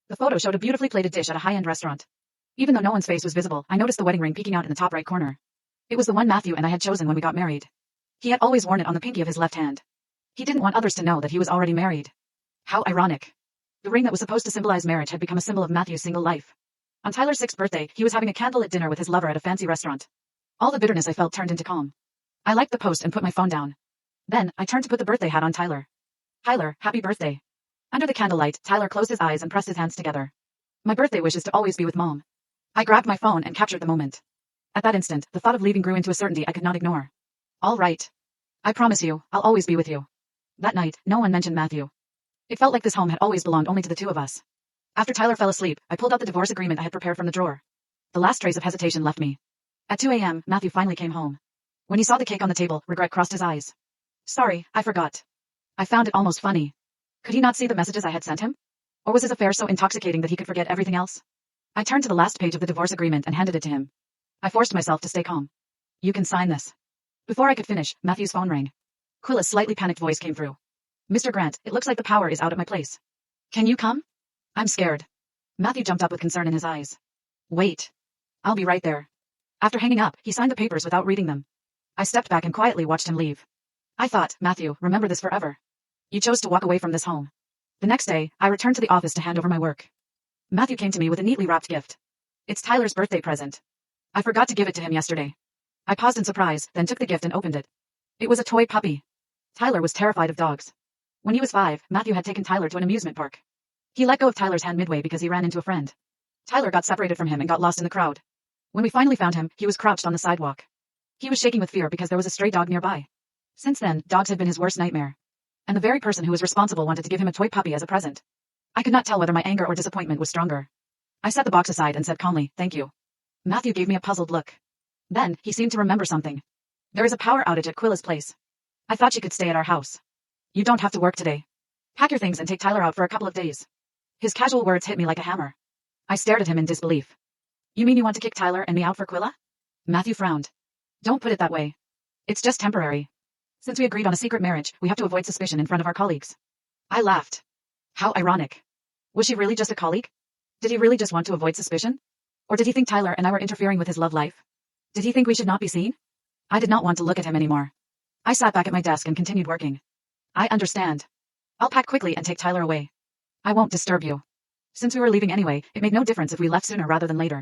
The photo showed a beautifully plated dish at a high-end restaurant. Even though no one's face was visible, I noticed the wedding ring peeking out in the top right corner. It was the one Matthew and I had chosen when we got married. He had always worn it on the pinky of his left hand. He didn't want others to know that he was already married. How ironic. The ring that was supposed to symbolize marriage had become a symbol of Matthew's single life. On Tyler's 6th birthday, he was having a candlelit dinner with his lover at a fancy restaurant. All the bitterness I felt turned into calm. I liked the post and put my phone down. Then, I turned to put the birthday hat on Tyler. Tyler, happy birthday. Under the candlelight, Tyler closed his eyes and pressed his hands together. My birthday wish is to always be with Mom. I grabbed my phone and captured the moment. At that instant, the thought of leaving grew into a certainty I could not ignore. All right. I promise you, I'll always be with you. That night, no one mentioned Matthew. It felt like this home had always belonged only to the two of us. After Tyler fell asleep, I pulled out the divorce agreement I had prepared from the drawer. The last trace of hesitation left me. At 2 a.m., Matthew finally came home. When he saw the cake on the table, regret crossed his eyes. Sorry, I forgot. I found it almost funny. Could he not see the messages I had sent him? Or was his affair so intoxicating that he could forget everything else? I turned to the last page of the divorce agreement and handed it to him. I forced myself to stay calm. You can sign this. Before I could finish, Matthew's phone rang. Quilla's slightly panicked voice came through. Mr. Grant, it looks like the power is out at my place. Can you come? I'm scared. Matthew jumped up with concern in his eyes. Wait. I'll be right there. After hanging up, he signed the papers without reading them. I stepped back and quietly watched him leave. I thought, Matthew, remember this forever. You chose to walk away from this home. The next day, I returned to the office to hand over my work. Matthew came to me with a neatly wrapped gift. It's Tyler's birthday present. I forgot to give it to him yesterday. I paused in surprise, then took the gift and opened it. It was a toy puppy. Tyler was terrified of dogs. When he was 5, Matthew had taken Tyler to an amusement park. He let go of Tyler's hand midway because he ran into a friend. Tyler got separated from him and got lost in the crowd. When we finally found him, he was crouched on the sidewalk. He was shaking with fear because there was a stray dog nearby. Since then, dogs had been his worst nightmare. And the very person who was responsible wanted to give him a toy puppy as a present. I could not tell whether my anger or disappointment was stronger. I set the box aside and said calmly, thank you. Matthew gave me a puzzled look. Then, he seemed to remember something. There is a power outage at Quilla's place. I thought she could stay at our house. You don't have to work today. Pack your things and take Tyler out for a couple of days. His casual words hit me like a hammer. I stared at him in disbelief. You mean you want to kick Tyler and me out for Quilla? Matthew frowned. Don't put it that way. It's just temporary. Since we agreed on a secret marriage, we have to avoid suspicion in front of our colleagues. I laughed. How ironic. Was she really just a colleague? Did he really just want to avoid suspicion? Or did he think Tyler and I were interfering with his love life? Did he think we should not be seen? I did not want to look at him anymore. I sat back at my desk and continued working. I understand. I'll pack quickly and take Tyler away. I won't disturb you. Since we were leaving anyway, it made no difference if we left sooner rather than later.